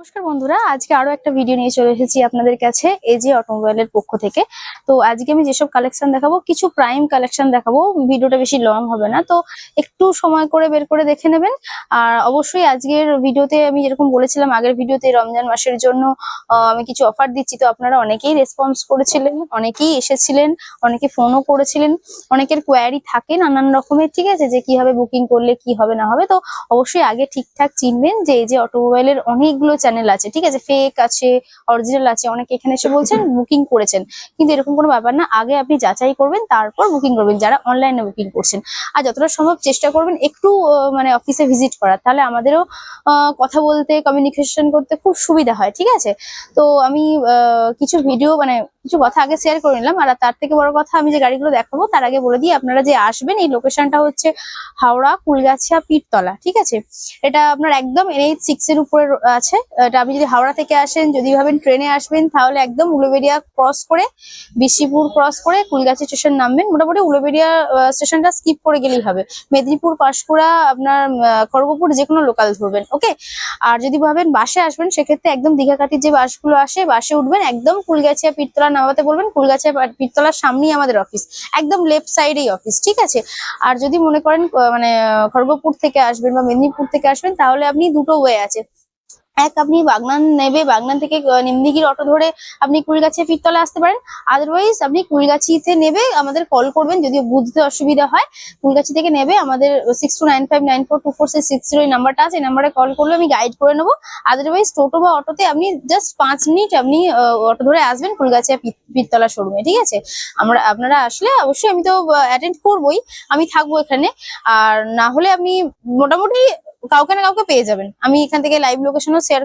নমস্কার বন্ধুরা, আজকে আরো একটা ভিডিও নিয়ে চলে এসেছি আপনাদের কাছে এজি অটোমোবাইলের পক্ষ থেকে। তো আজকে আমি যেসব কালেকশন দেখাবো, কিছু প্রাইম কালেকশন দেখাবো। ভিডিওটা বেশি লং হবে না, তো একটু সময় করে বের করে দেখে নেবেন। আর অবশ্যই আজকের ভিডিওতে আমি যেরকম বলেছিলাম আগের ভিডিওতে, রমজান মাসের জন্য আমি কিছু অফার দিচ্ছি। তো আপনারা অনেকেই রেসপন্স করেছিলেন, অনেকেই এসেছিলেন, অনেকে ফোনও করেছিলেন, অনেকের কোয়ারি থাকে নানান রকমের, ঠিক আছে, যে কিভাবে বুকিং করলে কি হবে না হবে। তো অবশ্যই আগে ঠিকঠাক চিনবেন যে এজি অটোমোবাইলের অনেকগুলো চ্যানেল আছে, ঠিক আছে, ফেক আছে, অরিজিনাল আছে। অনেকে এখানে এসে বলছেন বুকিং করেছেন, কিন্তু এরকম কোনো ব্যাপার না। আগে আপনি যাচাই করবেন, তারপর বুকিং করবেন যারা অনলাইনে বুকিং করছেন। আর যতটা সম্ভব চেষ্টা করবেন একটু মানে অফিসে ভিজিট করার, তাহলে আমাদেরও কথা বলতে, কমিউনিকেশন করতে খুব সুবিধা হয়, ঠিক আছে। তো আমি কিছু ভিডিও মানে কিছু কথা আগে শেয়ার করে নিলাম। আর তার থেকে বড় কথা, আমি যে গাড়িগুলো দেখাবো তার আগে বলে দিই, আপনারা যে আসবেন এই লোকেশনটা হচ্ছে হাওড়া কুলগাছিয়া পীরতলা, ঠিক আছে। এটা আপনার একদম NH6 এর উপরে আছে। এটা আপনি যদি হাওড়া থেকে আসেন, যদি ভাবেন ট্রেনে আসবেন, তাহলে একদম উলুবেড়িয়া ক্রস করে, বিশিপুর ক্রস করে কুলগাছি স্টেশন নামবেন। মোটামুটি উলুবেড়িয়া স্টেশনটা স্কিপ করে গেলেই হবে। মেদিনীপুর, পাঁশকুড়া, আপনার খড়গপুর যে কোনো লোকাল ধরবেন, ওকে। আর যদি ভাবেন বাসে আসবেন, সেক্ষেত্রে একদম দীঘাকাঠির যে বাসগুলো আসে, বাসে উঠবেন, একদম কুলগাছিয়া পীরতলা নামাতে বলবেন। কুলগাছিয়া পীরতলার সামনেই আমাদের অফিস, একদম লেফট সাইডেই অফিস, ঠিক আছে। আর যদি মনে করেন মানে খড়গপুর থেকে আসবেন বা মেদিনীপুর থেকে আসবেন, তাহলে আপনি দুটো ওয়ে আছে। এক, আপনি বাগনান নেবে, বাগনান থেকে নিমদিঘির অটো ধরে আপনি কুলগাছিয়া পীরতলা আসতে পারেন। আদারওয়াইজ আপনি কুলগাছিতে নেবে আমাদের কল করবেন, যদি বুঝতে অসুবিধা হয়। কুলগাছি থেকে নেবে আমাদের 6295942466 এই নাম্বারটা আছে, এই নাম্বারে কল করলে আমি গাইড করে নেবো। আদারওয়াইজ টোটো বা অটোতে আপনি জাস্ট 5 মিনিট আপনি অটো ধরে আসবেন কুলগাছিয়া পীরতলা শোরুমে, ঠিক আছে। আপনারা আসলে অবশ্যই আমি তো অ্যাটেন্ড করবোই, আমি থাকবো এখানে। আর না হলে আপনি মোটামুটি কাউকে না কাউকে পেয়ে যাবেন। আমি এখান থেকে লাইভ লোকেশনও শেয়ার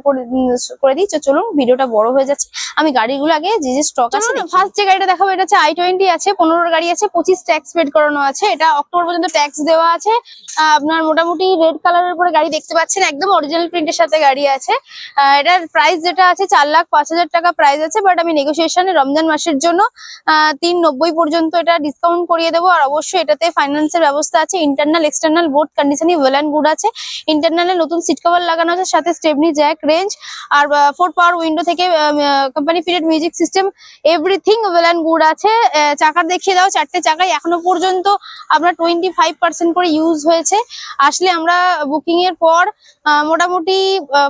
করে দিই। চলুন, ভিডিওটা বড় হয়ে যাচ্ছে, আমি গাড়িগুলো আগে যে যে স্টক আছে। ফার্স্ট যে গাড়িটা দেখাবো, এটা হচ্ছে i20 আছে, 15 গাড়ি আছে, 25 ট্যাক্স পেড করানো আছে। এটা অক্টোবর পর্যন্ত ট্যাক্স দেওয়া আছে। আপনার মোটামুটি রেড কালারের উপরে গাড়ি দেখতে পাচ্ছেন, একদম অরিজিনাল প্রিন্টের সাথে গাড়ি আছে। এটার প্রাইস যেটা আছে 4,05,000 টাকা প্রাইস আছে, বাট আমি নেগোসিয়েশনে রমজান মাসের জন্য 390 পর্যন্ত এটা ডিসকাউন্ট করিয়ে দেবো। আর অবশ্যই এটাতে ফাইন্যান্সের ব্যবস্থা আছে, ইন্টারনাল এক্সটার্নাল বোথ কন্ডিশনই ওয়েল অ্যান্ড গুড আছে। ইন্টারনালে নতুন সিট কভার লাগানো আছে, সাথে স্টেপনি, জ্যাক, রেঞ্জ, আর 4 পাওয়ার উইন্ডো থেকে company fitted music system, everything well and good আছে। চাকার দেখিয়ে দাও, 4টে চাকাই এখনো পর্যন্ত আপনার 25% করে ইউজ হয়েছে। আসলে আমরা বুকিং এর পর মোটামুটি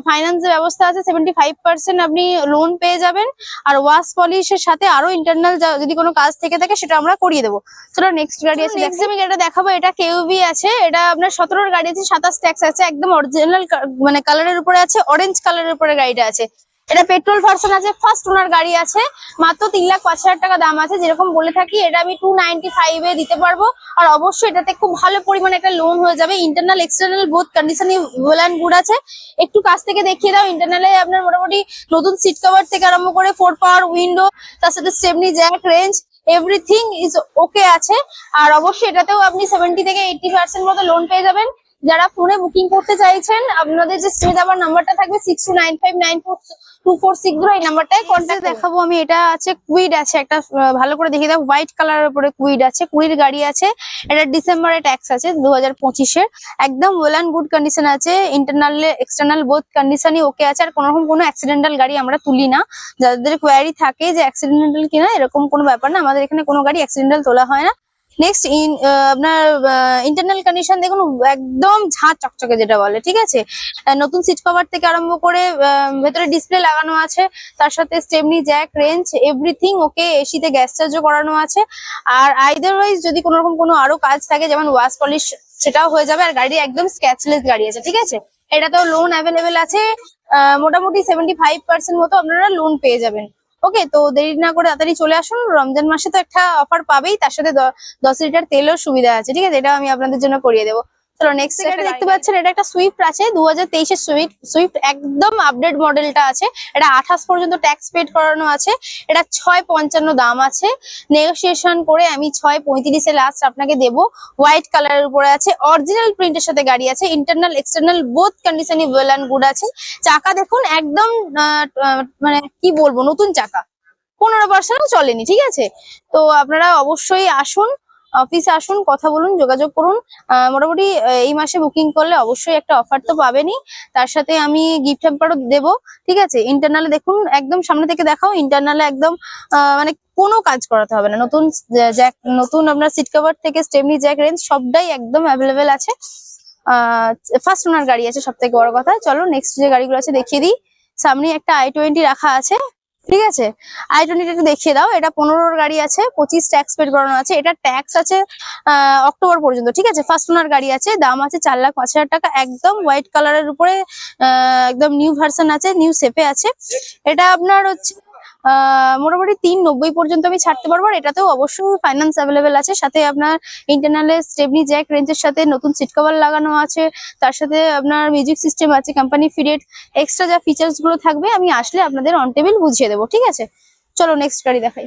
ফাইন্যান্সের ব্যবস্থা আছে, 75% আপনি লোন পেয়ে যাবেন। আর ওয়াশ পলিশের সাথে আরো ইন্টারনাল যদি কোনো কাজ থেকে থাকে সেটা আমরা করিয়ে দেবো। চলো নেক্সট গাড়ি আছে, নেক্সট আমি এটা দেখাবো। এটা কেউভি আছে, এটা আপনার 17 গাড়ি আছে, 27 ট্যাক্স আছে, একদম অরিজিনাল মানে কালারের উপরে আছে, অরেঞ্জ কালারের উপরে গাড়িটা আছে। এটা পেট্রোল ভার্সন আছে, ফার্স্ট ওনার গাড়ি আছে, মাত্র 3,05,000 টাকা দাম আছে। যেরকম বলে থাকি, এটা আমি 295 এ দিতে পারবো। আর অবশ্যই এটাতে খুব ভালো পরিমাণে একটা লোন হয়ে যাবে। ইন্টারনাল এক্সটার্নাল বোথ কন্ডিশনই ওয়েল অ্যান্ড গুড আছে। একটু কাছ থেকে দেখিয়ে দাও। ইন্টারনালে আপনার মোটামুটি নতুন সিট কভার থেকে আরম্ভ করে 4 পাওয়ার উইন্ডো, তার সাথে stepney, jack, range, everything is okay আছে। আর অবশ্যই এটাতেও আপনি 70 থেকে 80% মতো লোন পেয়ে যাবেন। যারা ফোনে বুকিং করতে চাইছেন, আপনাদের যে স্ক্রিনে দেওয়ার নাম্বারটা থাকবে 6295942460, এই নাম্বারটায় কন্ট্যাক্ট দেখাবো আমি। এটা আছে কুইড আছে, একটা ভালো করে দেখিয়ে দাও, হোয়াইট কালারের উপরে কুইড আছে, কুড়ির গাড়ি আছে। এটা ডিসেম্বরে ট্যাক্স আছে 2025-এর, একদম ওয়েল অ্যান্ড গুড কন্ডিশন আছে। ইন্টারনাল এক্সটার্নাল বোথ কন্ডিশনই ওকে আছে। আর কোনো অ্যাক্সিডেন্টাল গাড়ি আমরা তুলি না। যাদের কোয়ারি থাকে যে অ্যাক্সিডেন্টাল কিনা, এরকম কোনো ব্যাপার না, আমাদের এখানে কোনো গাড়ি অ্যাক্সিডেন্টাল তোলা হয় না। নেক্সট আপনার ইন্টারনাল কন্ডিশন দেখুন, একদম ঝাঁ চকচকে যেটা বলে, ঠিক আছে। নতুন সিট কভার থেকে আরম্ভ করে ভেতরে ডিসপ্লে লাগানো আছে, তার সাথে stepney, jack, range, everything okay. এসিতে গ্যাস চার্জও করানো আছে। আর আইদারওয়াইজ যদি কোনোরকম কোনো আরো কাজ থাকে, যেমন ওয়াশ পলিশ, সেটাও হয়ে যাবে। আর গাড়ি একদম স্ক্র্যাচলেস গাড়ি আছে, ঠিক আছে। এটাতেও লোন অ্যাভেলেবেল আছে, মোটামুটি 75% মতো আপনারা লোন পেয়ে যাবেন। ওকে, তো দেরি না করে তাড়াতাড়ি চলে আসুন। রমজান মাসে তো একটা অফার পাবেই, তার সাথে 10 লিটার তেলের সুবিধা আছে, ঠিক আছে। এটা আমি আপনাদের জন্য করিয়ে দেবো। চলো নেক্সট গাড়ি দেখতে পাচ্ছেন, এটা একটা সুইফট আছে, 2023-এর সুইফট, একদম আপডেট মডেলটা আছে। এটা 28 পর্যন্ত ট্যাক্স পেড করানো আছে। এটা 6,55 দাম আছে। নেগোসিয়েশন করে আমি 6,35-এ লাস্ট আপনাকে দেবো। হোয়াইট কালারের উপরে আছে, অরিজিনাল প্রিন্টের সাথে গাড়ি আছে, ইন্টারনাল এক্সটার্নাল বোথ কন্ডিশনই ওয়েল অ্যান্ড গুড আছে। চাকা দেখুন, একদম মানে কি বলবো, নতুন চাকা, 15% চলেনি, ঠিক আছে। তো আপনারা অবশ্যই আসুন, অফিসে আসুন, কথা বলুন, যোগাযোগ করুন। মোটামুটি এই মাসে বুকিং করলে অবশ্যই একটা অফার তো পাবেনই, তার সাথে আমি গিফট হ্যাম্পারও দেবো। ঠিক আছে, ইন্টারনালে দেখুন, একদম সামনে থেকে দেখাও, ইন্টারনালে একদম মানে কোনো কাজ করাতে হবে না। নতুন জ্যাক, নতুন আপনার সিট কভার থেকে স্টেপনি জ্যাক রেঞ্জ সবটাই একদম অ্যাভেলেবেল আছে। ফার্স্ট ওনার গাড়ি আছে, সব থেকে বড় কথা। চলো নেক্সট যে গাড়িগুলো আছে দেখিয়ে দিই। সামনে একটা i20 রাখা আছে, ঠিক আছে। i20 একটু দেখিয়ে দাও। এটা 15-র গাড়ি আছে, 25 ট্যাক্স পেড করানো আছে। এটা ট্যাক্স আছে অক্টোবর পর্যন্ত, ঠিক আছে। ফার্স্ট ওনার গাড়ি আছে, দাম আছে 4,05,000 টাকা। একদম হোয়াইট কালারের উপরে একদম নিউ ভার্সন আছে, নিউ শেপে আছে। এটা আপনার হচ্ছে মোটামুটি 390 পর্যন্ত আমি ছাড়তে পারবো। আর এটাতেও অবশ্যই ফাইন্যান্স অ্যাভেলেবেল আছে। সাথে আপনার ইন্টারনালে স্টেপনি জ্যাক রেঞ্জের সাথে নতুন সিট কভার লাগানো আছে, তার সাথে আপনার মিউজিক সিস্টেম আছে, কোম্পানি ফিডেড এক্সট্রা যা ফিচার্স গুলো থাকবে আমি আসলে আপনাদের অন টেবিল বুঝিয়ে দেবো, ঠিক আছে। চলো নেক্সট গাড়ি দেখাই।